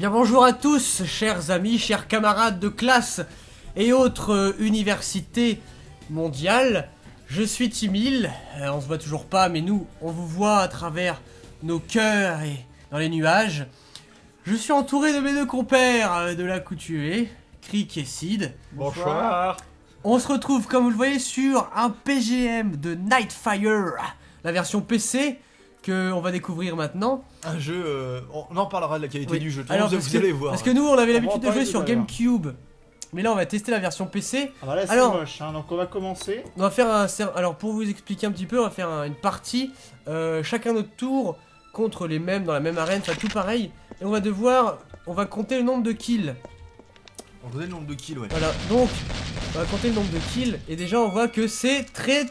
Bien bonjour à tous, chers amis, chers camarades de classe et autres universités mondiales. Je suis Timil, on se voit toujours pas, mais nous, on vous voit à travers nos cœurs et dans les nuages. Je suis entouré de mes deux compères de l'accoutumée, Crick et Sid. Bonsoir. On se retrouve, comme vous le voyez, sur un PGM de Nightfire, la version PC, que on va découvrir maintenant. Un jeu, on en parlera de la qualité du jeu, Alors, vous allez voir. Parce que nous, on avait On l'habitude va en de jouer parler sur tout à l'heure. GameCube. Mais là, on va tester la version PC. Ah bah là c'est Alors- moche, hein, donc on va commencer. On va faire alors, pour vous expliquer un petit peu, on va faire une partie, chacun notre tour, contre les mêmes, dans la même arène, enfin tout pareil. Et on va compter le nombre de kills. On connaît le nombre de kills, ouais. Voilà, donc, on va compter le nombre de kills. Et déjà, on voit que c'est très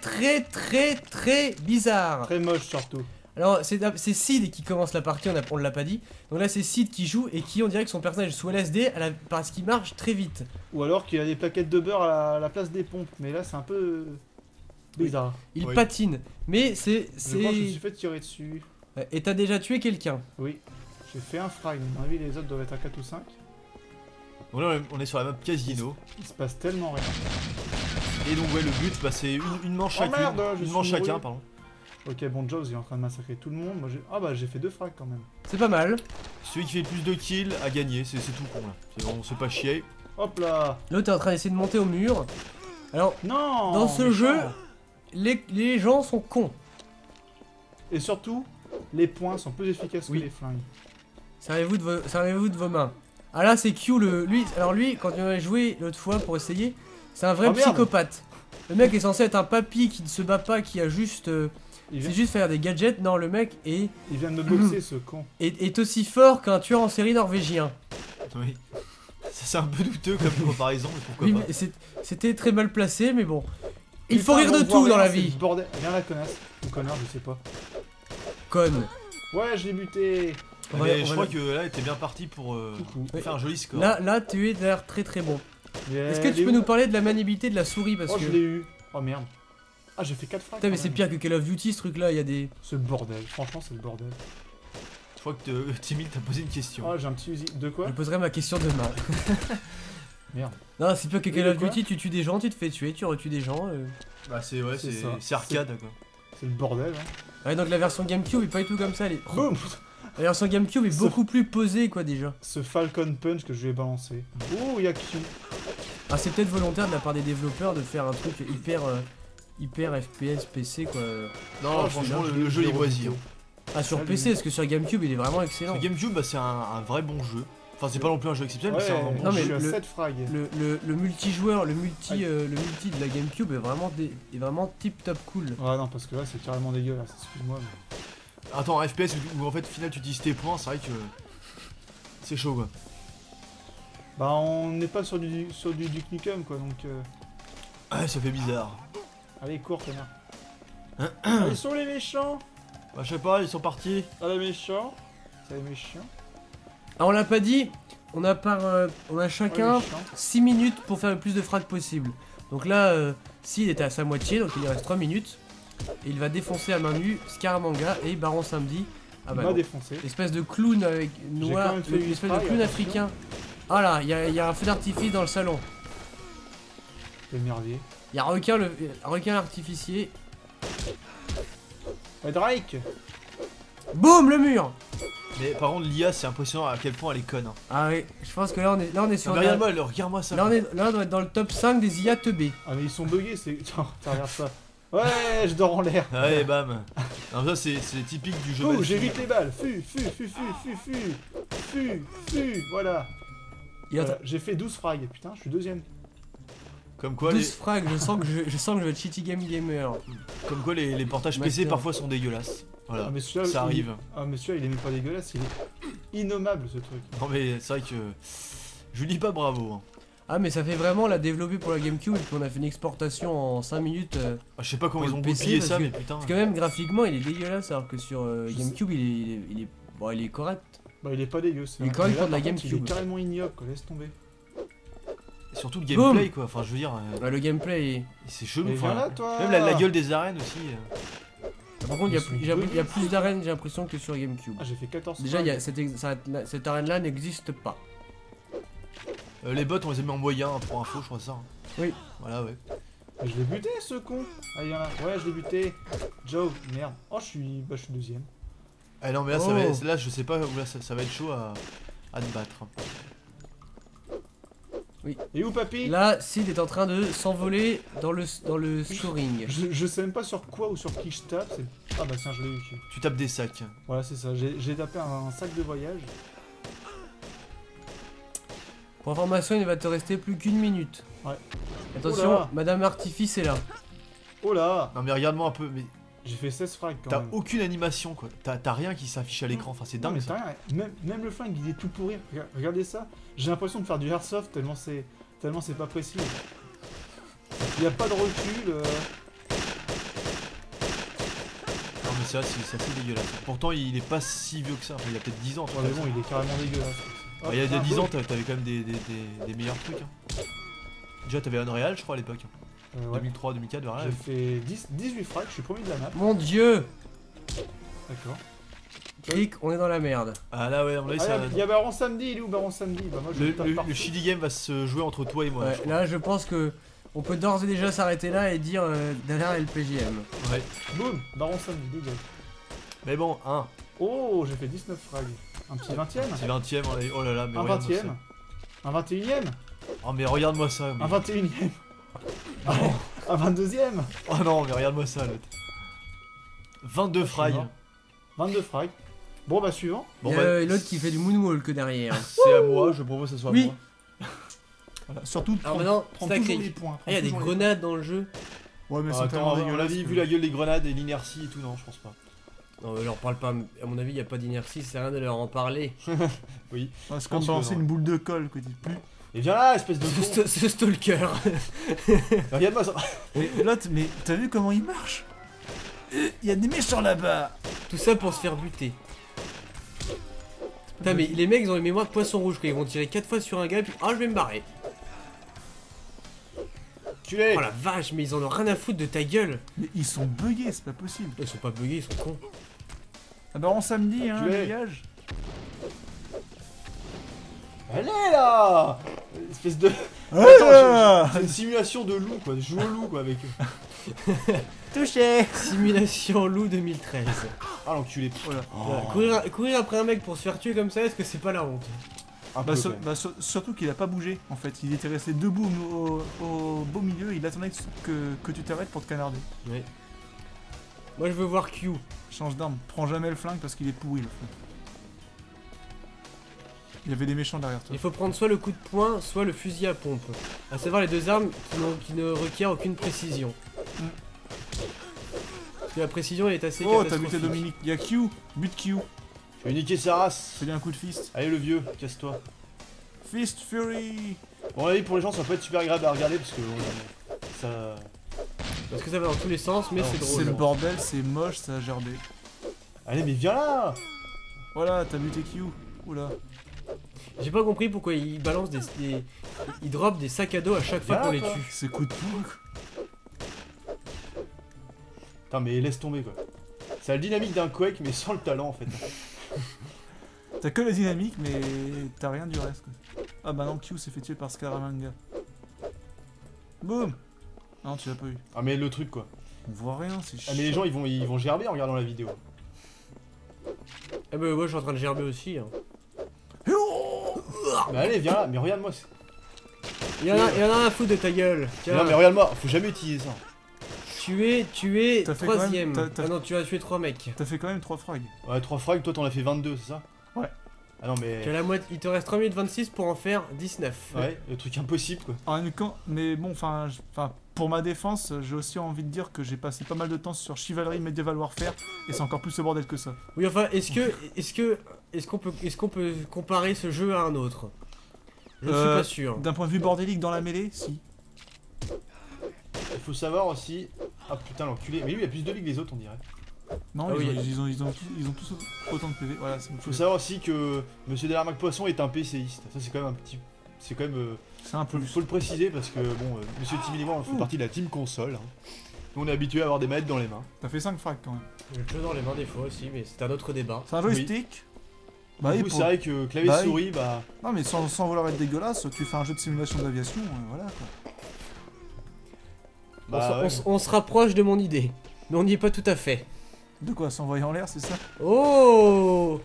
bizarre. Très moche surtout. Alors, c'est Sid qui commence la partie, on l'a pas dit. Donc là, c'est Sid qui joue et qui, on dirait que son personnage est sous LSD parce qu'il marche très vite. Ou alors qu'il y a des plaquettes de beurre à la place des pompes, mais là c'est un peu bizarre. Il Oui. patine. Mais Je crois que je me suis fait tirer dessus. Et t'as déjà tué quelqu'un. Oui, j'ai fait un frag, à mon avis les autres doivent être à 4 ou 5. Bon là, on est sur la map casino. Il se passe tellement rien. Et donc ouais, le but, bah, c'est une manche Oh chacune. merde, je une suis manche mouru. chacun, pardon. Ok, bon, Jaws il est en train de massacrer tout le monde. Moi, ah bah j'ai fait 2 frags quand même. C'est pas mal. Celui qui fait le plus de kills a gagné, c'est tout con là. On se fait pas chier. Hop là. L'autre est en train d'essayer de monter au mur. Alors, Non. dans ce méchant. jeu, les gens sont cons. Et surtout, les points sont plus efficaces Oui. que les flingues. Servez-vous de vos mains. Ah là, c'est Q, lui, quand on a joué l'autre fois pour essayer, c'est un vrai Oh, merde. psychopathe. Le mec est censé être un papy qui ne se bat pas, qui a juste... Il c'est vient, juste faire des gadgets. Non, le mec est de me boxer ce con. aussi fort qu'un tueur en série norvégien. Oui. Ça, c'est un peu douteux comme comparaison, mais pourquoi Oui, pas. mais c'était très mal placé, mais bon. Il Putain, faut rire on de voit tout dans rien, la c'est vie. le Bordel. Viens la connasse. Ou connard, je sais pas. Conne. Ouais, je l'ai buté. On va- Mais on je va crois le- que là, t'es bien parti pour Coucou. faire un joli score. Là, tu es l'air très bon. Yeah, Est-ce que elle tu est peux où nous parler de la maniabilité de la souris parce Oh, que... je l'ai eu. Oh merde. Ah, j'ai fait 4 frags. Putain, mais quand c'est même. pire que Call of Duty ce truc là, il y a des... C'est le bordel. Franchement, c'est le bordel. Je crois que Timmy t'a posé une question. Oh, j'ai un petit fusil. De quoi Je poserai ma question demain. Merde. Non, c'est pire que Oui, Call de of quoi Duty, tu tues des gens, tu te fais tuer, tu retues des gens. Bah c'est ouais, C'est c'est ça. c'est arcade quoi. C'est le bordel. Hein. Ouais, donc la version GameCube est pas du tout comme ça. Boum. La version GameCube est Ce- beaucoup plus posée quoi déjà. Ce Falcon Punch que je lui ai balancé. Oh, y'a Q. Ah, c'est peut-être volontaire de la part des développeurs de faire un truc hyper FPS PC quoi. Non, Oh, franchement, celui-là, le je jeu l'ai est moisi. rebuté. Ah, sur Salut. PC, parce que sur GameCube il est vraiment excellent. Sur GameCube, bah, c'est un vrai bon jeu. Enfin, c'est pas non plus un jeu exceptionnel, mais c'est un Ouais, bon Non, je mais suis à le- 7 frags. Le multijoueur, le multi de la GameCube est vraiment tip top cool. Ah non, parce que là, c'est carrément dégueulasse. Excuse-moi. Mais... Attends, un FPS où en fait, au final, tu utilises tes points, c'est vrai que c'est chaud quoi. Bah, on n'est pas sur du Duke Nukem, quoi. Donc, Ouais, ça fait bizarre. allez, cours, connard. Ah, ils sont les méchants. Bah, je sais pas, ils sont partis. Ah, les méchants. C'est les méchants. Ah, on l'a pas dit, on a chacun Ouais, les méchants. 6 minutes pour faire le plus de frags possible. Donc là, Sid était à sa moitié, donc il lui reste 3 minutes. Et il va défoncer à main nue Scaramanga et Baron Samedi. Ah Il bah m'a non. défoncé. L'espèce de clown avec noir, quand même fait une l'espèce de spray, clown attention. africain. Ah là, il y a un feu d'artifice dans le salon. L'émerveillé. Il y a un requin l'artificier. Drake. Boum, le mur. Mais par contre, l'IA, c'est impressionnant à quel point elle est conne. Hein. Ah oui, je pense que là on est sur... Mais regarde-moi ça. Là on doit être dans le top 5 des IA teubés. Ah, mais ils sont buggés, c'est. Tiens, regarde ça. Ouais, je dors en l'air. Ah ouais, bam. Non, ça, c'est typique du jeu. Oh, Battlefield. j'évite les balles. Voilà. Il y a Voilà, j'ai fait 12 frags. Putain, je suis deuxième. Comme quoi, 12 frags, je sens que je vais être Shitty Game Gamer. les portages PC Master. parfois sont dégueulasses. Voilà, Ah, mais celui-là, ça arrive. Ah, mais celui-là, il est même pas dégueulasse. Il est innommable, ce truc. Non, mais c'est vrai que je lui dis pas bravo. Hein. Ah mais ça fait vraiment la développer pour la GameCube et puis on a fait une exportation en 5 minutes. Ah, je sais pas comment Pour ils le ont PC, goupillé parce ça, que- mais putain. Parce que même graphiquement il est dégueulasse alors que sur Je GameCube il est bon, il est correct. Bah, il est pas dégueu. Il est correct Mais là, pour de la par contre, Il GameCube. est carrément ignoble, quoi. Laisse tomber. Et surtout le gameplay, quoi. Enfin, je veux dire, Ouais, le gameplay est... c'est chelou. Mais viens Enfin, là, toi. même la gueule des arènes aussi. Par contre, il y a Ils sont plus- il y a buggés. plus d'arènes, j'ai l'impression, que sur GameCube. Ah, j'ai fait 14 Déjà, il y a frags. cette arène-là n'existe pas. Les bots, on les a mis en moyen hein, pour info, je crois ça. hein. Oui. Voilà, ouais. Mais je l'ai buté ce con. Ah, il y en a. Ouais, je l'ai buté. Joe, merde. Oh, je suis deuxième. Ah non, mais là, Oh. là je sais pas, là, ça va être chaud à te battre. Et où, papy? Là, Sid est en train de s'envoler dans le scoring. Je sais même pas sur quoi ou sur qui je tape. Ah, bah tiens, je l'ai eu. Tu tapes des sacs. Voilà, c'est ça. J'ai tapé un sac de voyage. Pour information, il ne va te rester plus qu'une minute. Ouais. Attention, Oula. Madame Artifice est là. Oh là! Non, mais regarde-moi un peu, mais J'ai fait 16 frags quand t'as même. aucune animation quoi. T'as rien qui s'affiche à l'écran, enfin c'est Non, dingue mais ça. t'as rien. Même le flingue, il est tout pourri. Regardez ça. J'ai l'impression de faire du airsoft tellement c'est pas précis. Il n'y a pas de recul. Non, mais c'est assez dégueulasse. Pourtant, il est pas si vieux que ça. Enfin, il a peut-être 10 ans. Ouais, mais bon, il est carrément dégueulasse. Il y a Ah, 10 ans, oh. t'avais quand même des meilleurs trucs. Hein. Déjà, t'avais Unreal, je crois, à l'époque. Ouais. 2003, 2004, vers là. J'ai fait 18 frags, je suis premier de la map. Mon dieu! D'accord. Cric, on est dans la merde. Ah là, ouais, à mon avis, Ah, ça. il y a Baron Samedi, il est où Baron Samedi? Bah, moi je Le, tape le, partout. le Chili Game va se jouer entre toi et moi. Ouais, je crois. là, je pense que on peut d'ores et déjà s'arrêter là et dire derrière LPJM. Ouais. Boum, Baron Samedi, dégage. Mais bon, hein. Oh, j'ai fait 19 frags. Un petit 20ème? Petit 20ème, oh là là, mais Un regarde-moi 20ème? Un 21ème? ça. Oh, mais regarde-moi ça. mais- Un 21ème? Un 22ème? Oh non, mais regarde-moi ça, l'autre. 22 frags. mort. 22 frags. Bon, bah, suivant. Bon, Il y bah, a l'autre qui fait du moonwalk derrière. c'est à moi, je propose que ce soit Oui. à moi. Voilà. Surtout, Alors prends, maintenant, prends c'est à toujours Cric. les points. Ah, il y a des grenades dans le jeu. Ouais, mais Ah, c'est attends, tellement on dégueulasse. a vu que- la gueule des grenades et l'inertie et tout, non, je pense pas. Non, mais leur parle pas. À mon avis, il n'y a pas d'inertie, c'est rien de leur en parler. Oui. Ouais, c'est Je comme pense que balancer non. une boule de colle, que tu plus. Et viens là, espèce de con. Ce stalker. Regarde-moi ça. Mais l'autre, mais t'as vu comment il marche? Il y a des méchants là-bas. Tout ça pour se faire buter. Putain, mais les mecs ils ont les mémoires de poisson rouge quand ils vont tirer 4 fois sur un gars, puis ah, je vais me barrer. Culé. Oh la vache, mais ils en ont rien à foutre de ta gueule. Mais ils sont buggés, c'est pas possible. Ils sont pas buggés, ils sont cons. Ah bah on samedi, hein, Tu es. dégage. Allez là. Espèce de. Ah C'est une simulation de loup quoi. Je joue au loup quoi avec eux. Touché. Simulation loup 2013. Ah l'enculé. Voilà. Voilà, courir après un mec pour se faire tuer comme ça, est-ce que c'est pas la honte? Un Bah, peu, sur- quand même. bah, surtout qu'il a pas bougé en fait, il était resté debout au beau milieu, il attendait que tu t'arrêtes pour te canarder. Ouais. Moi je veux voir Q. Change d'arme, prends jamais le flingue parce qu'il est pourri le flingue. Il y avait des méchants derrière toi. Il faut prendre soit le coup de poing, soit le fusil à pompe. À savoir les deux armes qui ne requièrent aucune précision. Parce que la précision elle est assez Oh, t'as catastrophique. buté Dominique, il y a Q, bute Q, Je vais niquer sa race. fais-lui un coup de fist. Allez le vieux, casse-toi. Fist Fury. Bon avis pour les gens ça va pas être super agréable à regarder parce que ça. Parce que ça va dans tous les sens, mais Alors, c'est C'est le drôle. bordel, c'est moche, ça a gerbé. Allez mais viens là. Voilà, t'as buté Q. Oula. J'ai pas compris pourquoi ils balancent ils dropent des sacs à dos à chaque fois qu'on les Voilà, tue. C'est coup de poing. Putain mais laisse tomber quoi. C'est la dynamique d'un Quake mais sans le talent en fait. T'as que la dynamique, mais t'as rien du reste. Quoi. Ah bah non, Q s'est fait tuer par Scaramanga. Boum. Non, tu l'as pas eu. Ah mais le truc quoi. On voit rien, c'est chiant. Ah mais les gens ils vont gerber en regardant la vidéo. Ah bah moi je suis en train de gerber aussi. Hein. Mais allez viens là, mais regarde-moi. Il y en a un à foutre de ta gueule. Tiens, Non mais regarde-moi, faut jamais utiliser ça. tu es T'as fait quand même- troisième. t'as- Ah non, tu as tué 3 mecs. T'as fait quand même 3 frags. Ouais 3 frags, toi t'en as fait 22, c'est ça? Ouais. Ah non mais. Tu as la moitié. Il te reste 3 minutes 26 pour en faire 19. Ouais, le truc impossible quoi. En même temps, mais bon, enfin, pour ma défense, j'ai aussi envie de dire que j'ai passé pas mal de temps sur Chivalry Medieval Warfare et c'est encore plus ce bordel que ça. Oui, enfin, est-ce qu'on peut comparer ce jeu à un autre? Je ne suis pas sûr. D'un point de vue bordélique dans la mêlée, si. Il faut savoir aussi. Ah putain l'enculé. Mais lui il a plus de vie que les autres on dirait. Non, Ah ils, oui, ont, ils ont tous autant de PV. Voilà, c'est Faut savoir aussi que Monsieur Delarmac Poisson est un PCiste. Ça c'est quand même un petit. C'est quand même. C'est un peu. Faut le préciser parce que bon, Monsieur Timmy et moi on fait Ouh. partie de la team console. Hein. Nous, on est habitué à avoir des manettes dans les mains. T'as fait 5 frags quand même. J'ai le jeu dans les mains des fois aussi, mais c'est un autre débat. C'est un joystick. Bah Du oui, coup, pour- c'est vrai que clavier Bah oui. souris, bah. Non mais sans vouloir être dégueulasse, tu fais un jeu de simulation d'aviation, voilà quoi. Bah, ouais. On se rapproche de mon idée, mais on n'y est pas tout à fait. De quoi, s'envoyer en l'air, c'est ça? Oh,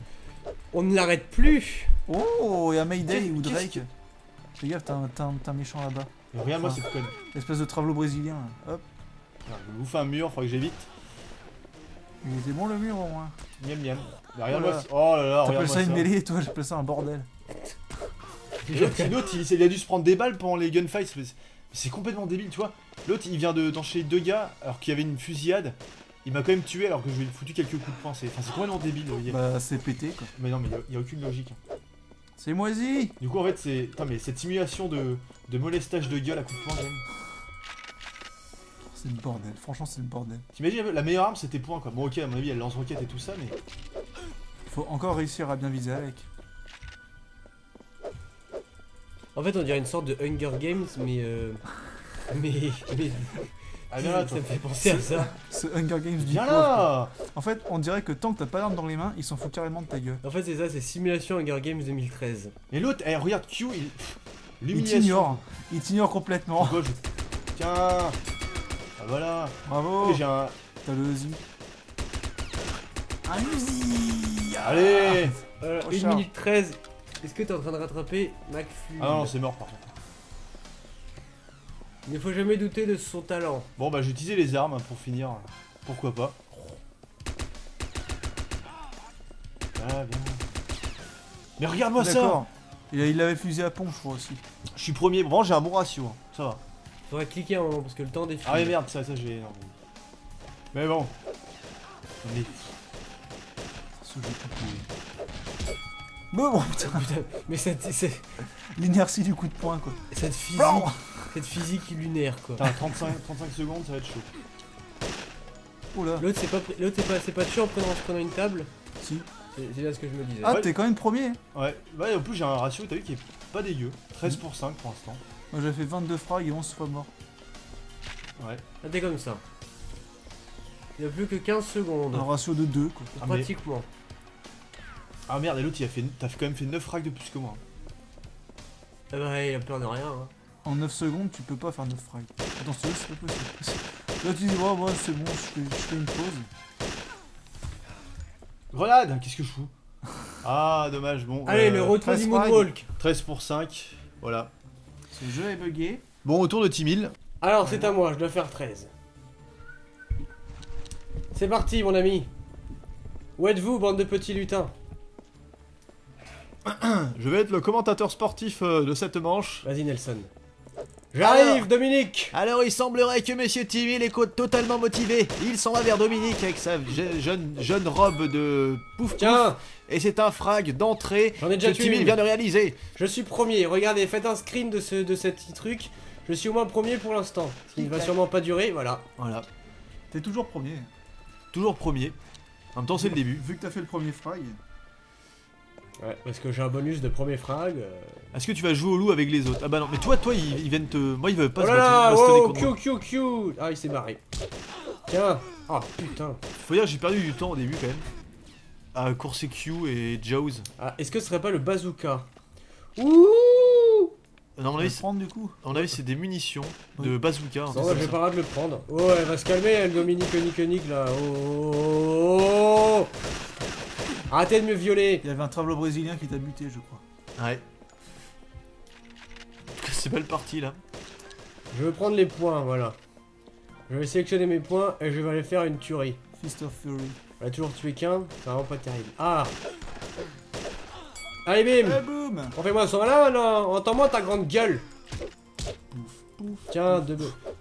on ne l'arrête plus. Oh, il y a Mayday ou Qu'est-ce Drake. Fais gaffe, t'as un méchant là-bas. Mais regarde-moi Enfin. cette conne. Espèce de travelo brésilien. Hop. Je vais bouffer un mur, faudrait que j'évite. Il était bon le mur au moins. Miam miam. Mais regarde-moi. Voilà. Oh là là, T'appelles regarde-moi ça une ça. mêlée, toi, j'appelle ça un bordel. Et l'autre, il a dû se prendre des balles pendant les gunfights. C'est complètement débile, tu vois. L'autre, il vient d'enchaîner 2 gars alors qu'il y avait une fusillade. Il m'a quand même tué alors que je lui ai foutu quelques coups de poing. C'est complètement débile. Bah, c'est pété quoi. Mais non, mais il y a aucune logique. C'est moisi. Du coup, en fait, c'est. Putain, mais cette simulation de molestage de gueule à coups de poing, quand même. C'est le bordel, franchement, c'est le bordel. T'imagines, la meilleure arme, c'était poing, quoi. Bon, ok, à mon avis, elle lance roquette et tout ça, mais. Faut encore réussir à bien viser avec. En fait, on dirait une sorte de Hunger Games, mais Ah, viens là, ça toi. me fait penser à ça. Ce Hunger Games du Viens pauvre, quoi. là. En fait, on dirait que tant que t'as pas d'arme dans les mains, ils s'en foutent carrément de ta gueule. En fait, c'est ça, c'est Simulation Hunger Games 2013. Et l'autre, eh, regarde Q, il. Il L'humiliation. t'ignore. Il t'ignore complètement. Gauche. Tiens. Ah, voilà. Bravo. Et j'ai un. T'as le Uzi. Un Uzi. Allez. 1 Rochard. minute 13. Est-ce que t'es en train de rattraper McFly? Ah non, c'est mort par contre. Il ne faut jamais douter de son talent. Bon, bah, j'ai utilisé les armes pour finir. Pourquoi pas. Ah, bien. Mais regarde-moi ça. D'accord. Il avait fusé à pompe, je crois aussi. Je suis premier. Bon, j'ai un bon ratio. Hein. Ça va. Faudrait cliquer un moment parce que le temps défile. Ah mais merde, ça j'ai... non, mais bon. Mais... Ce jeu compliqué. Bon, putain. Putain, mais L'inertie du coup de poing, quoi. cette physique, Bon. cette physique lunaire quoi. Putain, 35 secondes, ça va être chaud. Oula. L'autre c'est pas sûr en prenant une table. Si. C'est bien ce que je me disais. Ah, Ouais. t'es quand même premier. Ouais, en plus j'ai un ratio, t'as vu, qui est pas dégueu. 13 pour 5 pour l'instant. Moi, j'ai fait 22 frags et 11 fois mort. Ouais. Ah, t'es comme ça. Il n'y a plus que 15 secondes. Un ratio de 2, quoi. Ah, mais- Pratiquement. Ah merde, et l'autre t'as quand même fait 9 frags de plus que moi. Ah bah il a peur de rien. Hein. En 9 secondes, tu peux pas faire 9 frags. Dans ce jeu, c'est pas possible. Là, tu dis, ouais, moi, c'est bon, je fais une pause. Grenade, qu'est-ce que je fous? Ah, dommage, bon. Allez, le retour 13 du frags. Moonwalk. 13 pour 5, voilà. Ce jeu est bugué. Bon, autour de Timil. Alors c'est à moi, je dois faire 13. C'est parti mon ami. Où êtes-vous, bande de petits lutins? Je vais être le commentateur sportif de cette manche. Vas-y Nelson. J'arrive Alors. Dominique. Alors il semblerait que Monsieur Timil est totalement motivé. Il s'en va vers Dominique avec sa jeune robe de pouf Tiens, et c'est un frag d'entrée j'en ai déjà que tué Timil une. vient de réaliser. Je suis premier, regardez, faites un screen de ce petit truc. Je suis au moins premier pour l'instant. Ce qui ne va sûrement pas durer, voilà. Voilà, T'es toujours premier. toujours premier. En même temps c'est le début. Vu que t'as fait le premier frag. Ouais, parce que j'ai un bonus de premier frag. Est-ce que tu vas jouer au loup avec les autres? Ah bah non, mais toi ils viennent te... Moi ils veulent pas Oh se là là, bastonner wow, contre moi. Q. Ah, il s'est barré. Tiens. Ah, putain. Faut dire que j'ai perdu du temps au début quand même. À courser Q et Jaws. Ah, est-ce que ce serait pas le bazooka? Ouh. Non, à mon On va avis, se prendre du coup. c'est des munitions de Oui. bazooka. un truc Non, comme j'ai ça. pas le droit de le prendre. Oh, elle va se calmer, elle, Dominique Nick là. Oh. Arrêtez de me violer. Il y avait un travelo brésilien qui t'a buté, je crois. Ouais. C'est pas le parti là. Je veux prendre les points, voilà. Je vais sélectionner mes points et je vais aller faire une tuerie. Fist of Fury. On a toujours tué qu'un, c'est vraiment pas terrible. Ah. Allez, bim. Eh boum. Refais-moi ça là, non. Entends-moi ta grande gueule. Pouf, pouf. Tiens,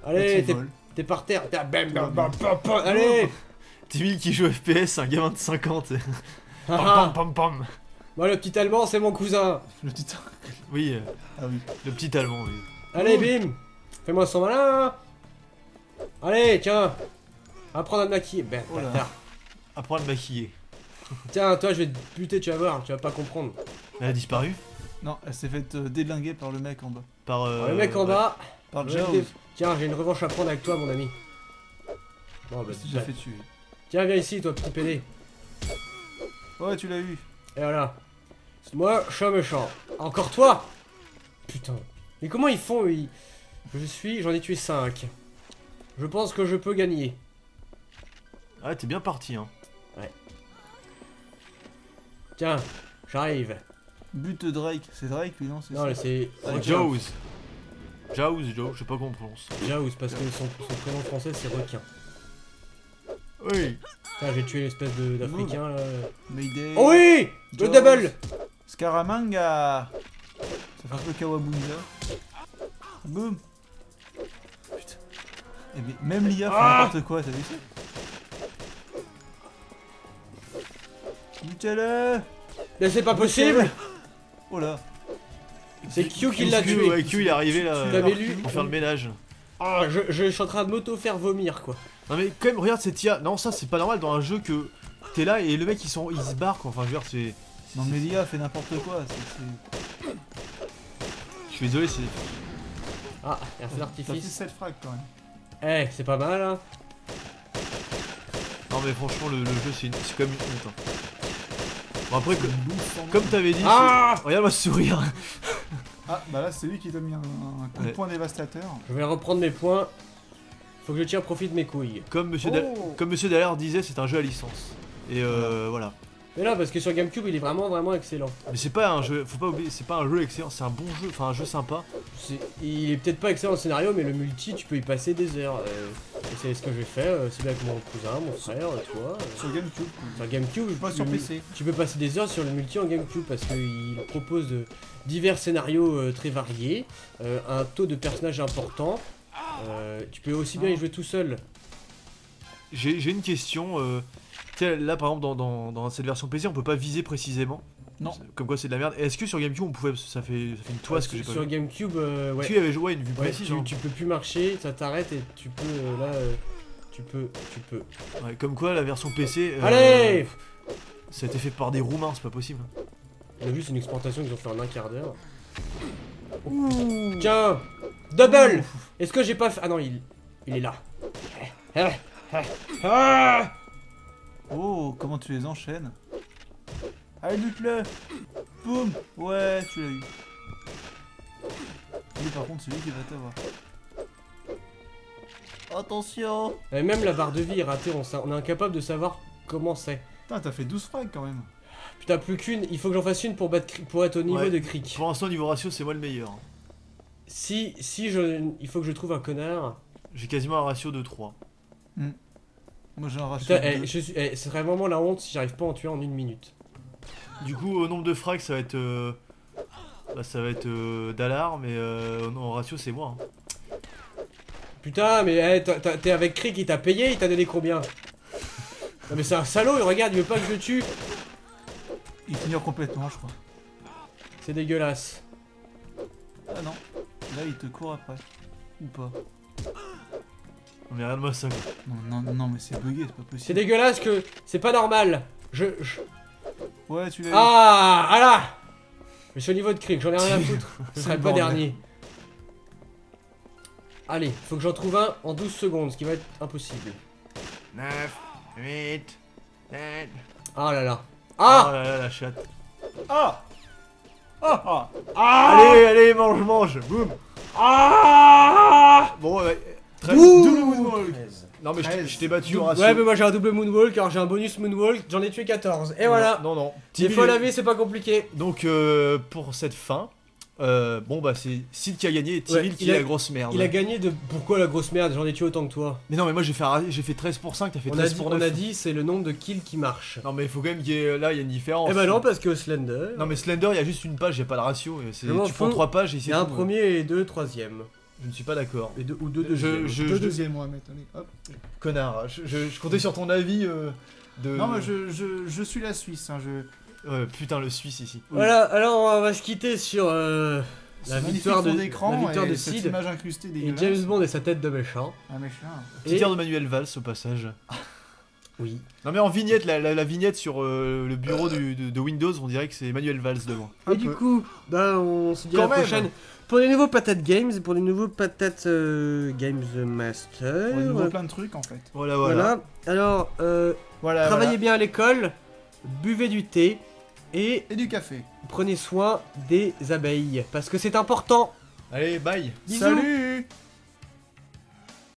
allez, Petit vol. t'es par terre. T'es bam, bam, bam, bam, bam. Allez. Timmy qui joue FPS, un gamin de 50. Ah, Pam ah. pam pam pam. Moi, le petit allemand, c'est mon cousin. Le petit. Oui, Ah oui. le petit allemand, oui. Allez, bim. Fais-moi son malin. Allez, tiens. Apprendre à te maquiller. Ben, Oh là. bâtard. Apprends à le maquiller. Tiens, toi, je vais te buter, tu vas voir. Tu vas pas comprendre. Elle a disparu Non, elle s'est faite délinguer par le mec en bas. par. Le mec en ouais. bas. Par je vais te Jaws. dé- Tiens, j'ai une revanche à prendre avec toi, mon ami. Bon, bah, C'est déjà fait tuer. tiens, viens ici, toi, petit pédé. Ouais, tu l'as eu. Et voilà. Moi, je suis un méchant. Encore toi? Putain. Mais comment ils font, j'en ai tué 5. Je pense que je peux gagner. Ah, t'es bien parti, hein. Tiens, j'arrive. But Drake. C'est Drake, lui, non? C'est Non, ça là, c'est... Jaws. Jaws, Joe, je sais pas comment on prononce. Jaws, parce que son prénom français, c'est requin. Oui. Putain, j'ai tué l'espèce d'Africain, là. Mayday. Oh oui! Le Jaws. double! Scaramanga. Ça fait un peu Kawabunga. Boum. Putain. Eh mais même l'IA fait n'importe quoi, t'as vu ça? Butez-le. Mais c'est pas possible! Oh là. C'est Q qui l'a tué. Ouais, Q il est arrivé là Tu l'avais lu? pour faire le ménage. Ah, je suis en train de m'auto-faire vomir, quoi. Non mais quand même, regarde cette IA. Non, ça c'est pas normal dans un jeu que t'es là et le mec il se barre quoi. Enfin, je veux dire, c'est. Non mais l'IA fait n'importe quoi. Je suis désolé, c'est. Ah, il y a un feu Ça fait d'artifice. 7 frags quand même. Eh, c'est pas mal, hein. Non mais franchement, le jeu c'est quand même une honte. Hein. Bon, après, Comme comme t'avais dit, Ah! regarde-moi ce sourire. Ah bah là c'est lui qui t'a mis un coup de Ouais. poing dévastateur. Je vais reprendre mes points. Faut que je tire profit de mes couilles. Comme Monsieur, Oh. comme Monsieur Dallaire disait, c'est un jeu à licence. Et voilà. Mais là, parce que sur GameCube, il est vraiment excellent. Mais c'est pas un jeu, faut pas oublier, c'est pas un jeu excellent, c'est un bon jeu, enfin un jeu sympa. Il est peut-être pas excellent en scénario, mais le multi, tu peux y passer des heures. Et c'est ce que j'ai fait, c'est avec mon cousin, mon frère, toi. Sur GameCube. Sur GameCube, Pas sur le PC. tu peux passer des heures sur le multi en GameCube parce qu'il propose divers scénarios très variés, un taux de personnages important. Tu peux aussi bien y jouer tout seul. J'ai une question, tu sais, là par exemple dans cette version PC on peut pas viser précisément. Non. Comme quoi c'est de la merde. Est-ce que sur GameCube on pouvait, ça fait une toise que j'ai pas Sur vu. GameCube, ouais. Tu avais joué à une vue Ouais, précise. hein. tu peux plus marcher, ça t'arrête et tu peux tu peux. Ouais, comme quoi la version PC. Allez! Ça a été fait par des Roumains, c'est pas possible. On a vu, c'est une exportation qu'ils ont fait en un quart d'heure. Tiens! Double! Est-ce que j'ai pas fait. Ah non, il est là. Ah! Oh, comment tu les enchaînes? Allez, bute-le! Boum! Ouais, tu l'as eu. Lui, par contre, c'est lui qui va t'avoir. Attention! Et même la barre de vie est ratée, on est incapable de savoir comment c'est. Putain, t'as fait 12 frags quand même. Putain, plus qu'une, il faut que j'en fasse une pour être au niveau Ouais. de Crick. Pour l'instant, niveau ratio, c'est moi le meilleur. Il faut que je trouve un connard. J'ai quasiment un ratio de 3. Moi, j'ai un ratio Putain, de deux. ce serait vraiment la honte si j'arrive pas à en tuer en 1 minute. Du coup, au nombre de frags, ça va être. Dallar, mais en ratio, c'est moi. hein. Putain, mais t'es avec Crick, il t'a payé, il t'a donné combien? Non mais c'est un salaud, regarde, il veut pas que je le tue. Il t'ignore complètement, je crois. C'est dégueulasse. Ah non. Là, il te court après. Ou pas. Non, mais regarde-moi ça. quoi. Non, mais c'est bugué, c'est pas C'est possible. dégueulasse que... C'est pas normal. Ouais, tu l'as eu. Ah là. Je suis au niveau de Crick, j'en ai rien à foutre. Je C'est serai le pas bordel. dernier. Allez, faut que j'en trouve un en 12 secondes, ce qui va être impossible. 9, 8, 7. Ah là là. Oh Ah là là, la chatte. Ah! Ah! Allez, mange, boum. Ah Bon, ouais. Très Double moonwalk! Non, mais je 13. t'ai battu au ratio. Ouais, mais moi j'ai un double moonwalk, alors j'ai un bonus moonwalk, j'en ai tué 14. Et voilà. Non. Il faut laver, c'est pas compliqué. Donc, pour cette fin, bon, bah, c'est Sid qui a gagné et Tyrell Ouais, qui est la grosse merde. Il a gagné de... Pourquoi la grosse merde? J'en ai tué autant que toi. Mais non, mais moi j'ai fait 13 pour 5, t'as fait On 13 a, dit, pour on 9. a dit c'est le nombre de kills qui marche. Non, mais il faut quand même qu'il y ait. Là, il y a une différence. Eh ben non, parce que Slender... Non, mais Slender, il y a juste une page, il n'y a pas de ratio. Je m'en Tu prends fous. 3 pages et Il c'est y a un tout. premier et deux troisième. Je ne suis pas d'accord. Et deux, ou deux Je- deuxièmes. je- Deux je- deuxièmes, Mohamed, allez, hop. Connard, je comptais sur ton avis de. Non, mais je suis la Suisse, hein, Ouais, putain, le Suisse ici. Voilà, alors on va se quitter sur la magnifique victoire, fond d'écran la victoire et de cette Sid image incrustée et dégueulasse. James Bond et sa tête de méchant. Ah, méchant. Petit Et air de Manuel Valls au passage. Oui. Non mais en vignette, la vignette sur le bureau de Windows, on dirait que c'est Emmanuel Valls devant. Et du coup, bah, on se dit à Quand la même. prochaine pour les nouveaux Patates Games et pour les nouveaux Patates Games Master. On a de nouveau plein de trucs en fait. Voilà. Voilà. Alors, Voilà, travaillez bien à l'école, buvez du thé et Et du café. prenez soin des abeilles parce que c'est important. Allez, bye. Bisous. Salut.